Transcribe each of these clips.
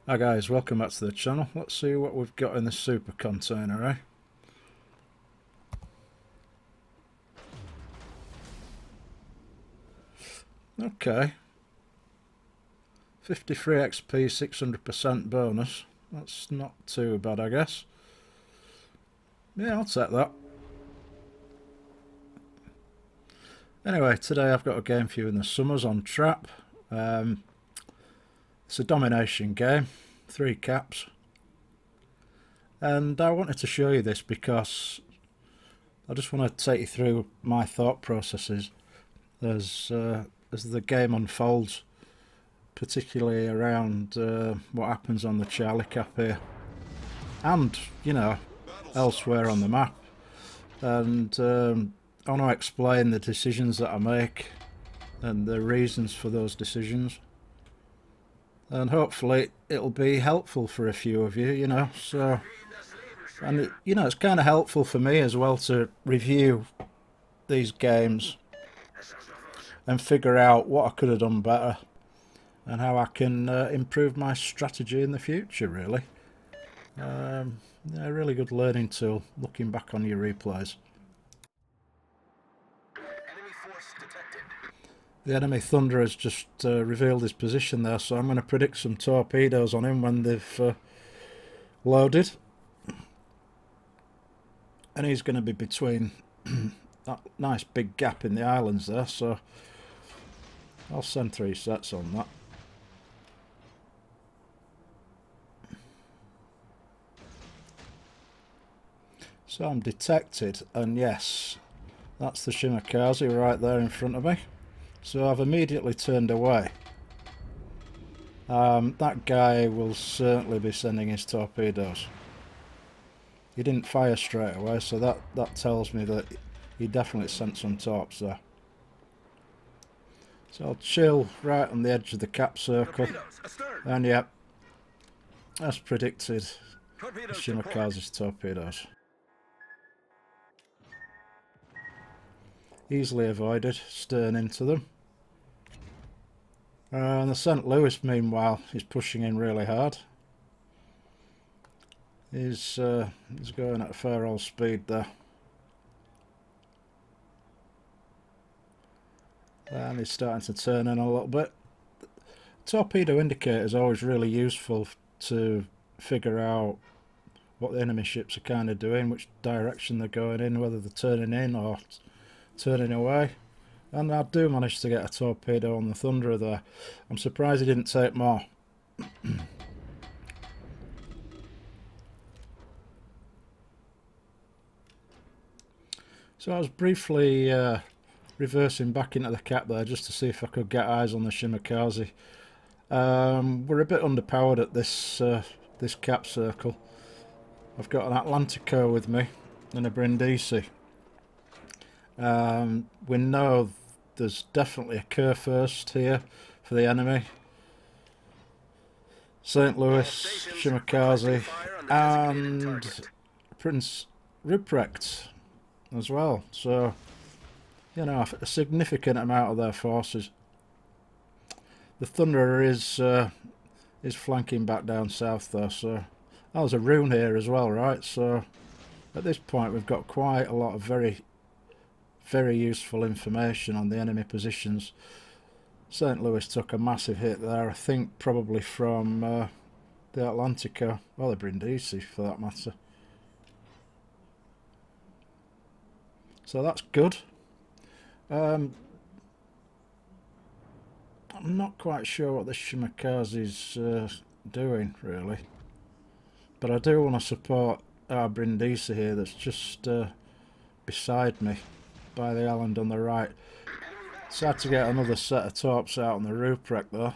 Hi guys, welcome back to the channel. Let's see what we've got in the super container, eh? Okay. 53 XP, 600% bonus. That's not too bad, I guess. Yeah, I'll take that. Anyway, today I've got a game for you in the summers on trap. It's a domination game, 3 caps. And I wanted to show you this because I just want to take you through my thought processes as the game unfolds, particularly around what happens on the Charlie Cap here, and elsewhere on the map. And I want to explain the decisions that I make and the reasons for those decisions, and hopefully it'll be helpful for a few of you. And it's kind of helpful for me as well to review these games and figure out what I could have done better and how I can improve my strategy in the future, really. Yeah, a really good learning tool looking back on your replays. The enemy Thunder has just revealed his position there, so I'm going to predict some torpedoes on him when they've loaded. And he's going to be between that nice big gap in the islands there, so I'll send 3 sets on that. So I'm detected, and yes, that's the Shimakaze right there in front of me. So I've immediately turned away. That guy will certainly be sending his torpedoes. He didn't fire straight away, so that tells me that he definitely sent some torps there. So I'll chill right on the edge of the cap circle. And yeah, as predicted, Shimakaze's torpedoes. Easily avoided, stern into them. And the St. Louis, meanwhile, is pushing in really hard. He's going at a fair old speed there. And he's starting to turn in a little bit. Torpedo indicator is always really useful to figure out what the enemy ships are kind of doing, which direction they're going in, whether they're turning in or turning away. And I do manage to get a torpedo on the Thunderer there. I'm surprised he didn't take more. So I was briefly reversing back into the cap there just to see if I could get eyes on the Shimakaze. We're a bit underpowered at this this cap circle. I've got an Atlantico with me and a Brindisi. We know there's definitely a Kurfürst here for the enemy. St. Louis, Shimakaze, and Prince Ruprecht as well. So, a significant amount of their forces. The Thunderer is flanking back down south though, so there's a rune here as well, right? So at this point we've got quite a lot of very useful information on the enemy positions. St. Louis took a massive hit there, I think probably from the Atlantico, or the Brindisi for that matter. So that's good. I'm not quite sure what this Shimakaze's doing, really. But I do want to support our Brindisi here that's just beside me by the island on the right. Sad to get another set of torps out on the Ruprecht though.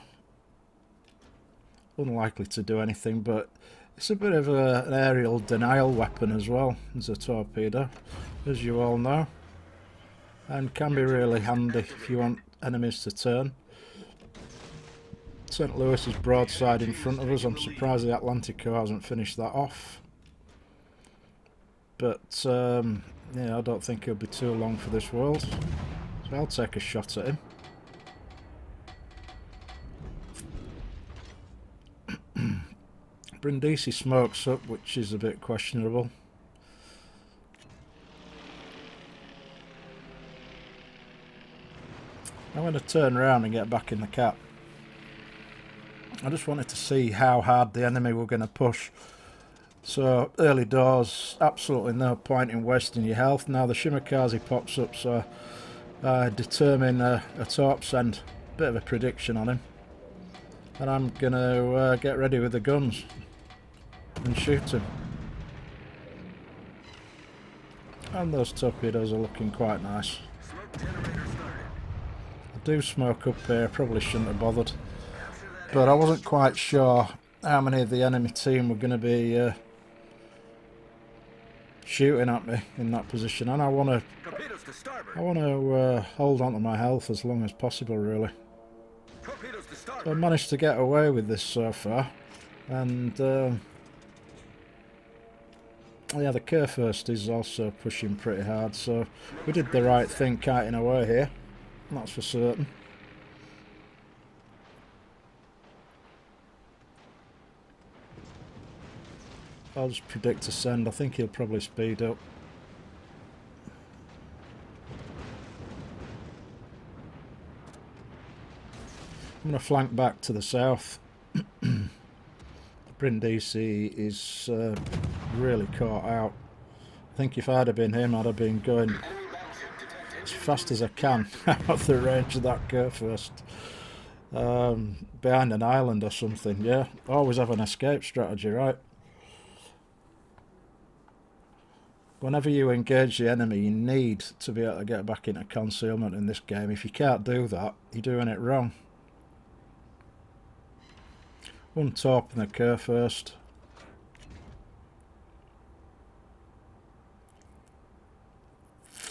Unlikely to do anything, but it's a bit of an aerial denial weapon as well as a torpedo, as you all know, and can be really handy if you want enemies to turn. St. Louis is broadside in front of us. I'm surprised the Atlantico hasn't finished that off, but yeah, I don't think he'll be too long for this world, so I'll take a shot at him. Brindisi smokes up, which is a bit questionable. I'm going to turn around and get back in the cap. I just wanted to see how hard the enemy were going to push. So early doors, absolutely no point in wasting your health. Now the Shimakaze pops up, so I determine a torp send. Bit of a prediction on him. And I'm going to get ready with the guns and shoot him. And those torpedoes are looking quite nice. I do smoke up here, probably shouldn't have bothered. But I wasn't quite sure how many of the enemy team were going to be shooting at me in that position, and I want to hold on to my health as long as possible, really. So I managed to get away with this so far, and yeah, the Kurfürst is also pushing pretty hard, so we did the right thing kiting away here, that's for certain. I'll just predict a send. I think he'll probably speed up. I'm going to flank back to the south. Brindisi is really caught out. I think if I'd have been him, I'd have been going as fast as I can out of the range of that Kurfürst. Behind an island or something, yeah. Always have an escape strategy, right? Whenever you engage the enemy, you need to be able to get back into concealment in this game. If you can't do that, you're doing it wrong. One torp in the Kurfürst.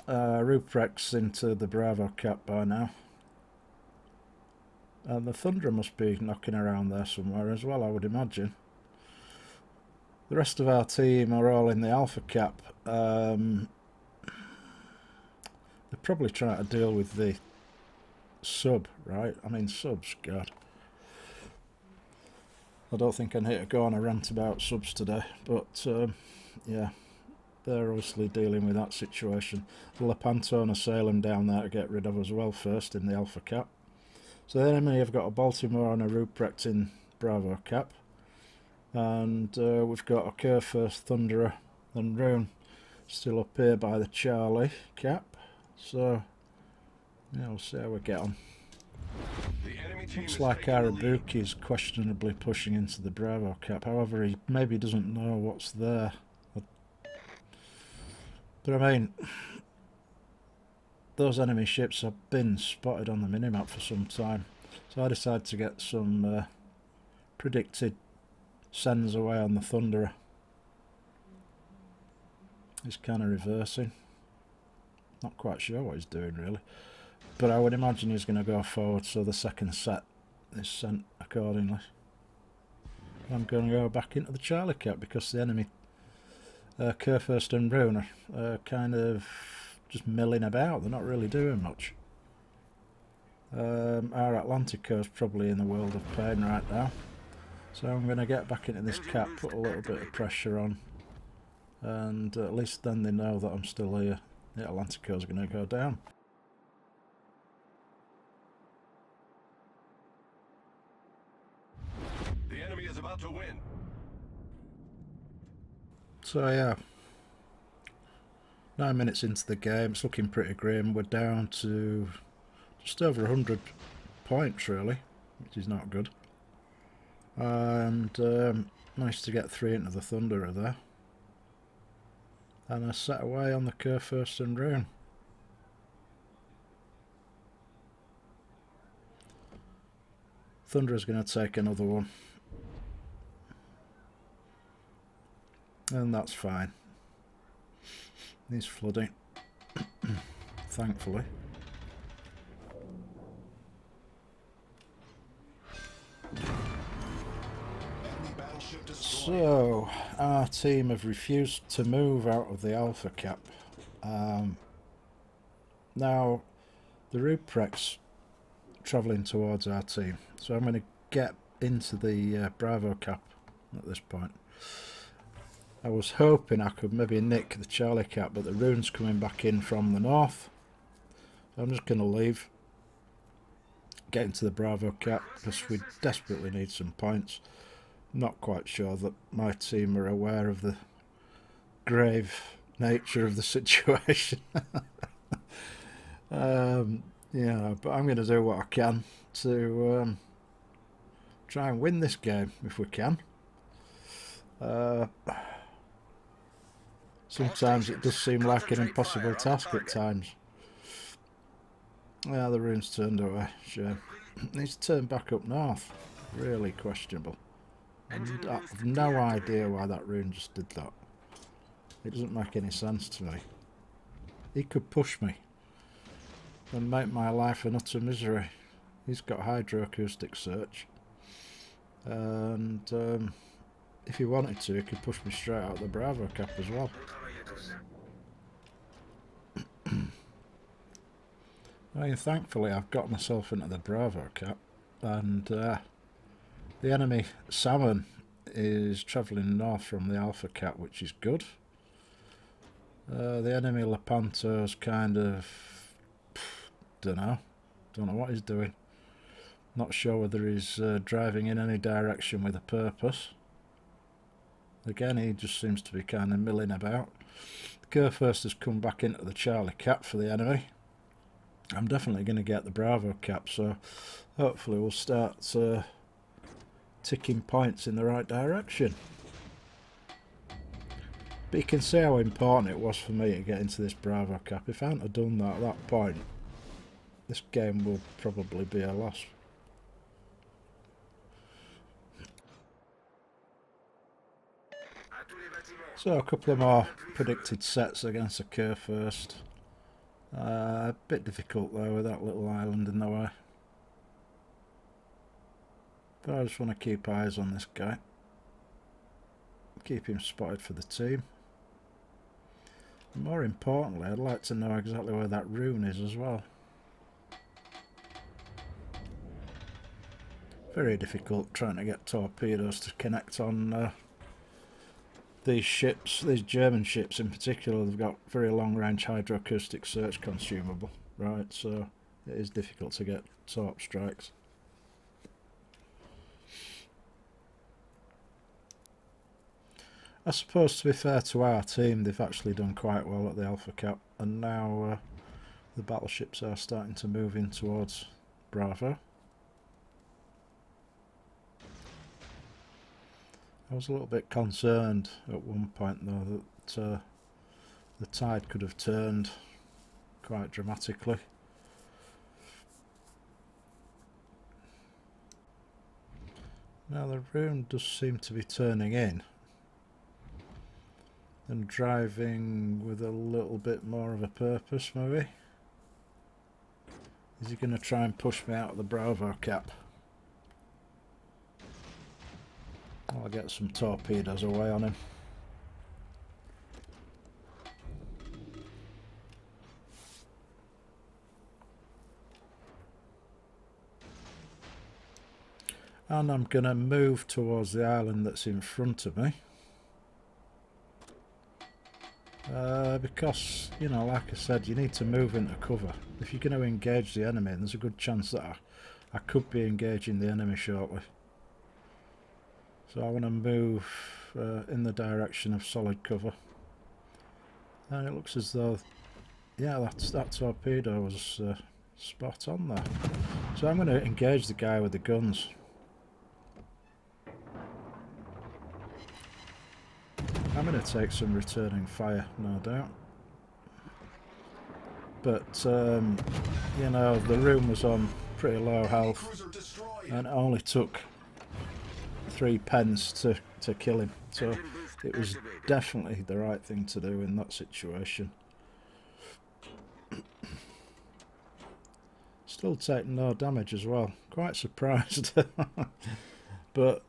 Ruprecht's into the Bravo cap by now. And the Thunderer must be knocking around there somewhere as well, I would imagine. The rest of our team are all in the Alpha cap. They're probably trying to deal with the sub, right? I mean, subs, God. I don't think I need to go on a rant about subs today, but yeah, they're obviously dealing with that situation. The Lepanto and a Salem down there to get rid of as well first in the Alpha cap. So the enemy have got a Baltimore and a Ruprecht in Bravo cap. And we've got a Kurfürst, Thunderer and Rune still up here by the Charlie cap. So yeah, we'll see how we get on. Looks like Arabuki is questionably pushing into the Bravo cap. However, he maybe doesn't know what's there. But I mean, those enemy ships have been spotted on the minimap for some time. So I decided to get some predicted sends away on the Thunderer. He's kind of reversing. Not quite sure what he's doing really. But I would imagine he's going to go forward, so the second set is sent accordingly. I'm going to go back into the Charlie cap because the enemy Kurfürst and Rune are kind of just milling about. They're not really doing much. Our Atlantico is probably in the world of pain right now. So I'm going to get back into this cap, put a little bit of pressure on, and at least then they know that I'm still here. The Atlantico is going to go down. The enemy is about to win. So yeah, 9 minutes into the game, it's looking pretty grim. We're down to just over 100 points really, which is not good. And managed to get 3 into the Thunderer there. And I sat away on the Kurfürst and Rune. Thunderer's going to take another one. And that's fine. He's flooding. Thankfully. So, our team have refused to move out of the Alpha cap. Now, the Ruprecht's travelling towards our team, so I'm going to get into the Bravo cap at this point. I was hoping I could maybe nick the Charlie Cap, but the rune's coming back in from the north. So I'm just going to leave. Get into the Bravo Cap because we desperately need some points. Not quite sure that my team are aware of the grave nature of the situation. Yeah, but I'm going to do what I can to try and win this game if we can. Sometimes it does seem like an impossible task at times. Yeah, the rune's turned away. Shame. He's turned back up north. Really questionable. And I've no idea why that rune just did that. It doesn't make any sense to me. He could push me and make my life an utter misery. He's got hydroacoustic search. And if he wanted to, he could push me straight out of the Bravo Cap as well. I mean, thankfully I've got myself into the Bravo Cap, and the enemy Salmon is travelling north from the Alpha Cap, which is good. The enemy Lepanto's kind of... don't know what he's doing. Not sure whether he's driving in any direction with a purpose. Again, he just seems to be kind of milling about. The Kurfürst has come back into the Charlie Cap for the enemy. I'm definitely going to get the Bravo Cap, so hopefully we'll start ticking points in the right direction. But you can see how important it was for me to get into this Bravo Cap. If I hadn't have done that at that point, this game will probably be a loss. So a couple of more predicted sets against the Kurfürst. A bit difficult though with that little island in the way. But I just want to keep eyes on this guy. Keep him spotted for the team. And more importantly, I'd like to know exactly where that rune is as well. Very difficult trying to get torpedoes to connect on these ships, these German ships in particular. They've got very long range hydroacoustic search consumable, right, so it is difficult to get torp strikes. I suppose, to be fair to our team, they've actually done quite well at the Alpha Cap, and now the battleships are starting to move in towards Bravo. I was a little bit concerned at one point though that the tide could have turned quite dramatically. Now the rune does seem to be turning in and driving with a little bit more of a purpose maybe. Is he going to try and push me out of the Bravo Cap? I'll get some torpedoes away on him. And I'm going to move towards the island that's in front of me. Because, you know, like I said, you need to move into cover. If you're going to engage the enemy, there's a good chance that I could be engaging the enemy shortly. So I want to move in the direction of solid cover. And it looks as though, yeah, that torpedo was spot on there. So I'm going to engage the guy with the guns. I'm going to take some returning fire, no doubt. But, you know, the room was on pretty low health and it only took 3 pence to kill him. So it was definitely the right thing to do in that situation. Still taking no damage as well. Quite surprised. But,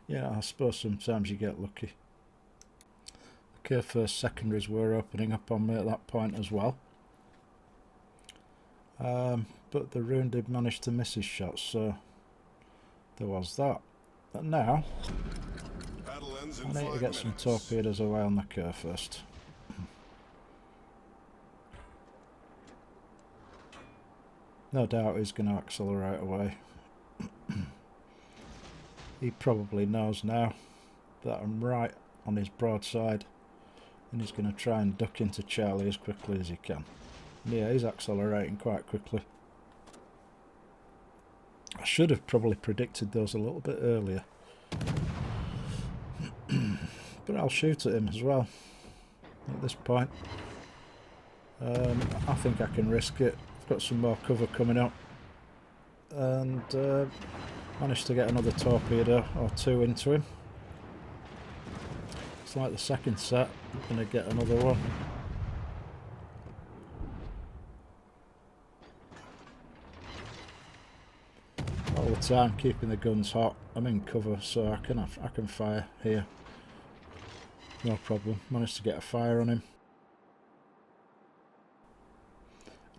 yeah, I suppose sometimes you get lucky. Okay, first secondaries were opening up on me at that point as well. But the rune did manage to miss his shots, so there was that. But now, battle ends in I need to 5 get some minutes. torpedoes away on the Kerr first. No doubt he's going to accelerate away. He probably knows now that I'm right on his broadside, and he's going to try and duck into Charlie as quickly as he can. And yeah, he's accelerating quite quickly. I should have probably predicted those a little bit earlier. But I'll shoot at him as well at this point. I think I can risk it. I've got some more cover coming up, and managed to get another torpedo or two into him. It's like the second set. I'm going to get another one. All the time keeping the guns hot. I'm in cover, so I can fire here. No problem. Managed to get a fire on him.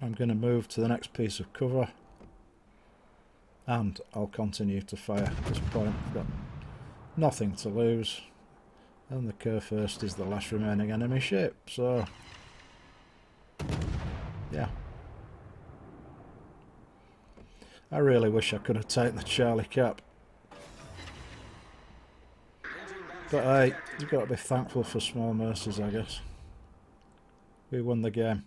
I'm going to move to the next piece of cover, and I'll continue to fire at this point. I've got nothing to lose, and the Kerr first is the last remaining enemy ship, so yeah. I really wish I could have taken the Charlie Cap, but hey, you've got to be thankful for small mercies, I guess. We won the game.